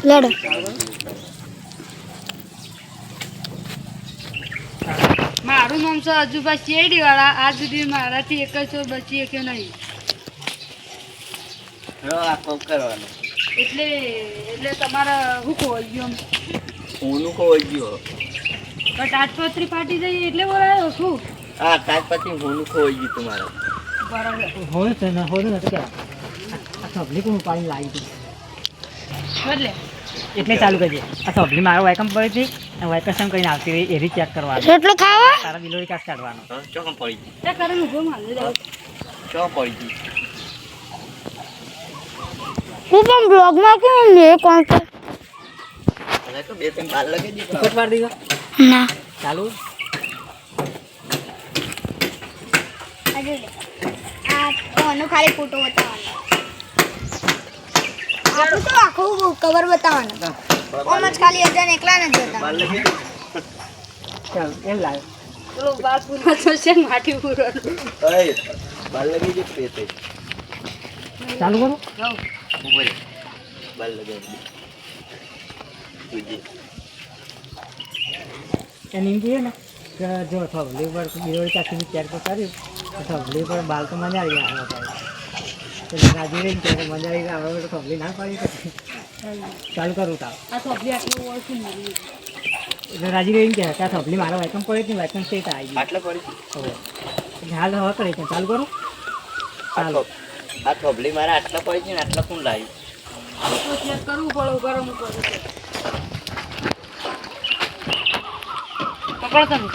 લડો મારું નામ છે અજુબા શેરડી વાળા. આજ સુધી મારાથી એક જ બચી કે નહીં. એટલે એટલે તમારે શું ખોવાઈ ગયું? ઊનું ખોવાઈ ગયું. તાજપત્રી ફાટી જઈ એટલે બોલાયો શું? હા, તાજપત્રી ઊનું ખોવાઈ ગયું તમારે. બરાબર. હોય છે ને હોય ને તો કે આ સબલી કોણ પાણી લાવી હતી બદલે એટલે ચાલુ કરજે. આ સબલી મારો વાયકમ પડી હતી વાયકમ કરીને આવતી હોય એવી ચેક કરવાનું. એટલું ખાવા તારા બિલોરી કાસ કાઢવાનો. ચોકમ પડી ગઈ. તે કરીને ઉભો મારે જાવ. ચોકમ પડી ગઈ. હું પણ બ્લોગમાં કેમ લે કોણ કે અને તો બે ત્રણ બાર લગાવી દીધો. ફોટ પાડી દીધો ના ચાલુ. આનો ખાલી ફોટો બતાવવાનો આપણું તો આખું કવર બતાવવાનું ઓમ જ ખાલી અજાન એકલા ન જ બાર બતાવવાનું લગાવી. ચાલ એમ લાગે પેલો બાર પૂરા થશે ને માટી પૂરવાનું. ઓય, બાર લગાવી દે બે ત્રણ. ચાલુ કરો. જાઓ. ઉપર બાર લગાવી દે. બીજી. એને એમ કહીએ ને કે જો સબલી પર બિલોરી કાસી ચેક તો કર્યું તો સબલી પર બાલ તો મજા આવી આવે એટલે રાજી રહીને કે મજા આવી આવે તો સબલી ના પાડી શકે. ચાલુ કરું તાવ આ સબ્જી આટલું ઓળખું નહીં. એટલે રાજી રહીને કે આ સબલી મારા વાયકમ પડી હતી વાયકમ સેટ આવી ગઈ. આટલે પડી ગઈ. હવે હાલ હવે કરી છે ચાલુ કરું. ચાલો આ થોબલી મારે આટલા પડી છે ને આટલા કોણ લાવી? તો ચેક કરવું પડે. ગરમ કરું પકડો તમે.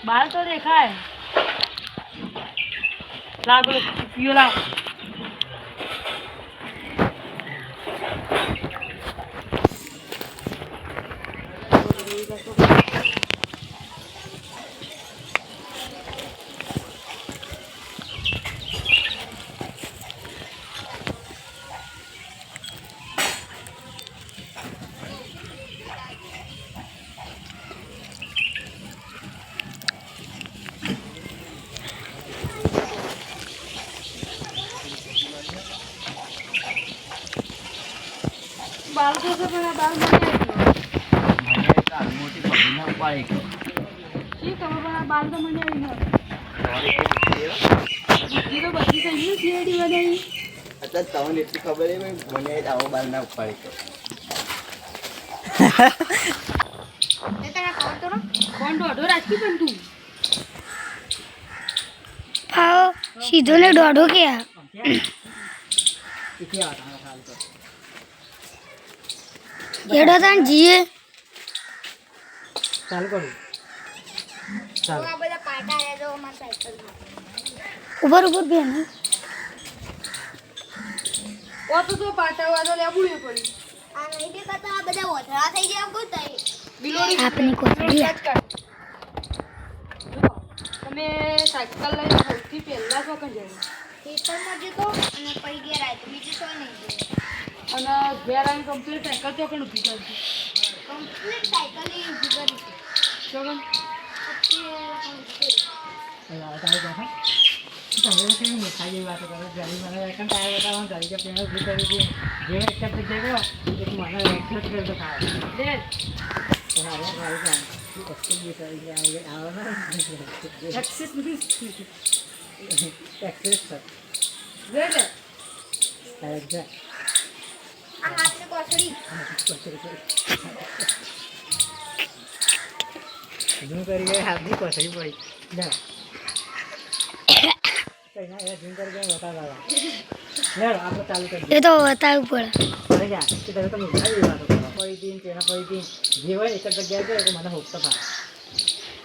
બાલ તો દેખાય. લાવ પેલો પીઓ લાવ. બાલ તો છે પણ આ બાલ મને મને કાલ મોટી થોબલી ના ઉપાડી ગયો. શી ખબર પણ આ બાલ તો મને આવી બુદ્ધિ તો બધી થઈ ગઈ શેરડી બનાવી. અત્યારે તમને એટલી ખબર છે મને આવો બાર ના ઉપાડી ગયો. કોણ દોઢો રાખી પણ તું આવો સીધો ને દોઢો કે એડો તાન જીએ ચાલુ કરું. ચાલો ઉપર ઉપર બેન ઓ તો પાટાવા તો લેવું પડી. આ નહીં દેખાતા આ બધા ઓથરા થઈ ગયા કોઈ તઈ બિલોરી આપની કોથળી તમે સાયકલ લઈને સૌથી પહેલા તો કઈ જાય ખેતરમાં જતો અને પઈ ગયા રાત બીજું કોઈ નહીં અને ઘેર આવીને કમ્પ્લીટ સાયકલ તો પણ ઊભી કરશે. કમ્પ્લીટ સાયકલ ની ઊભી કરી ચોકન તમે કેવી મીઠા જેવી વાતો કરો જલ્દી મને વાયકમ ટાયર બતાવવાનું કરી કે પેલો ઉભી કરી હતી જે એક્સેપ્ટ થઈ ગયો એક મને એક્સેપ્ટ કરતો ખાવ દે તમારે મારી કામ એક્સેપ્ટ બી કરી જાય આવો ને એક્સેસ નથી એક્સેપ્ટ કર દે દે એક્ઝેક્ટ આ હાથની કોથળી ઝૂમ કરી ગઈ હાથની કોથળી પડી જા કઈ ના એ ઝૂમ કરી ગઈ બતા દાદા યાર આપણે ચાલુ કરી એ તો બતાવવું પડે અરે જા કે તમે તો મીઠા જેવી વાતો કરો પડી હતી તેના પડી હતી જે હોય એક જ જગ્યાએ જાય તો મને હોપતો થાય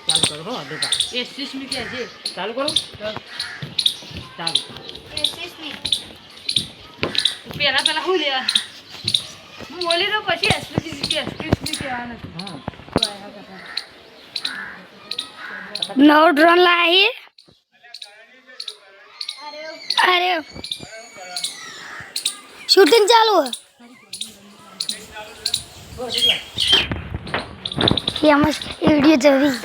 ચાલુ કરો હો દેખા એ સિસ્મી કે છે ચાલુ કરો ચાલુ પહેલા હું લેવા હું બોલી તો પછી એક્સપ્રેસ કહેવાના. હા નવો ડ્રોન લાવી અરે શૂટિંગ ચાલુ હે એમ વિડીયો જોવી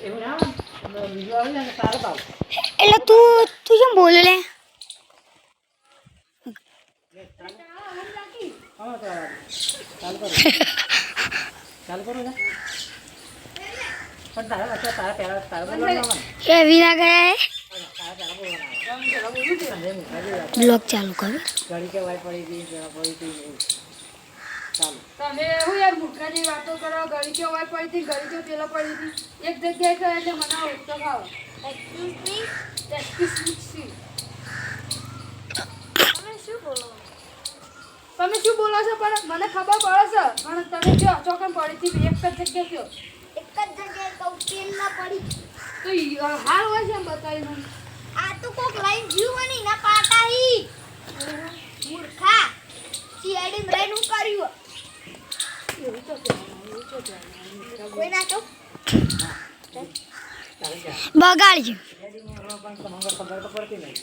એવું ના આવે બીજું આવે ને સારો ભાવ એટલે તું કેમ બોલે લે હા તો ચાલુ કરો ચાલુ કરો ને પણ તારા પહેલા તારા બોલવાનું એ વિના ગયા હે તારા પહેલા બોલવાનું બ્લોગ ચાલુ કર ઘડી કે વાય પડી ગઈ કેવા પડી ગઈ એવું ચાલો તમે એવું યાર મૂર્ખા જેવી વાતો કરો ગળી કે હોય પડી હતી ગળી કે પેલા પડી હતી એક જગ્યાએ કહે એટલે મને ઓછો ખાવ તમે શું બોલો છો પણ મને ખબર પડે છે પણ તમે જો ચોકન પડી હતી એક જ જગ્યાએ કયો એક જ જગ્યાએ કહું તેલ ના પડી તો હાલ હોય છે એમ બતાવી મને આ તો કોક લાઈન જીવવાની ના પાટાઈ મૂર્ખા સીઆઈડી બ્રેન હું કર્યું કોઈ ના કહું બગાડજો ખબર તો પડતી નહીં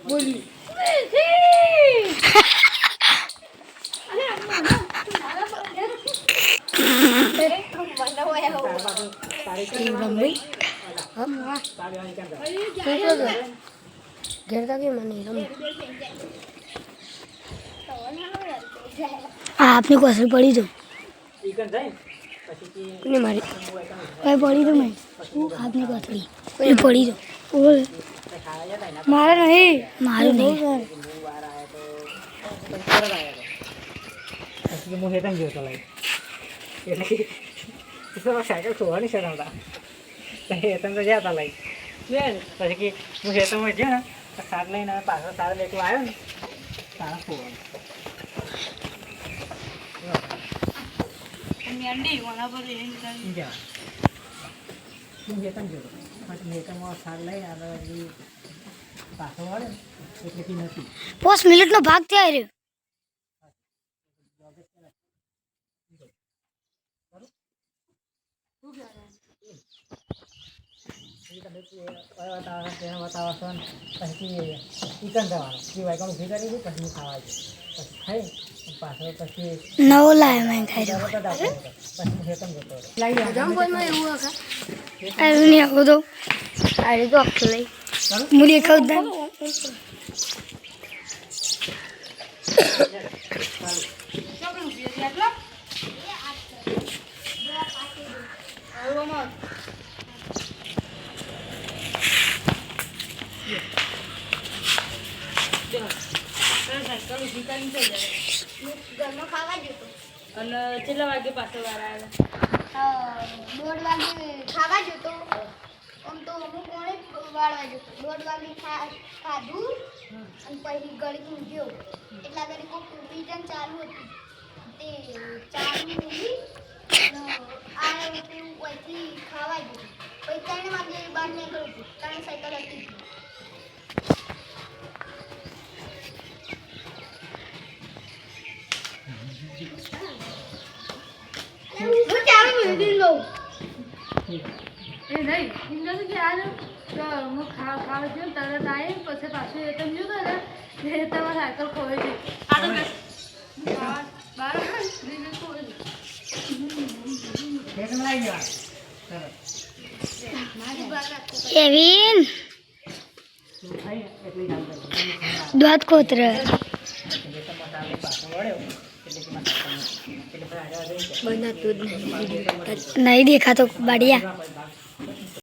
બોલી આપને કોસર પડી દો ઈકન જાય પછી કોને મારી કઈ પડી દો મેં આપની કોસરી કોઈ પડી દો બોલ મારે નહીં મારું નહીં પછી હું હેતન ગયો તો લઈ એટલે સાયકલ છોડવાની છે નમતા હેતન તો જ્યાં હતા લઈ પછી કે હું હેતનમાં ગયો ને તો સાર લઈને પાછળ સાર લેતું આવ્યો ને તારા છોડવાનું મેંડી વણા પર એની હું હેતન ગયો પછી હેતનમાં સાર લઈ આગળ પાછો વાળે ને એટલેથી નથી 5 મિનિટનો ભાગ થયા રહ્યો પછી ચિકન જવાનું જે વાયકાનું ભી કરી દીધું પછી ખાવા પછી ખાઈ પાછળ પછી નવો લાવ્યો મેં ખાઈ રહ્યો પછી હેતમ જતો અરે નહીં આવો તો અરે તો આખો લઈ મુલી ખાવ દે ચોકન ઉભી હતી આટલા ઘરમાં ખાવા જતો અને કેટલા વાગે પાછો વાર આવ્યા 1:30 વાગે ખાવા જતો આમ તો હું કોણે વાળવા જતો 1:30 વાગે ખાધું અને પછી ગળી ઊંઘ્યો એટલા ઘડી કોક વિઝન ચાલુ હતું તે ચાલુ ઊંઘી આ તે પછી ખાવા જતો પછી 3 વાગે બહાર નીકળ્યું હતું 3 સાયકલ હતી હું ચાલુ વિડિયો લઉં એ નહીં ઇન્દ્ર કે આજ તો હું ખાવા જઉં તરત આવી પછી પાછું એ તમે જોતો ને એ તમારા સાયકલ ખોવાઈ ગઈ આ તો બાર બીજું ખોવાઈ હેતમ લાવી ગયો કેવિન ખાઈ એટલી જાણ દૂધ કોતર नहीं देखा तो बढ़िया।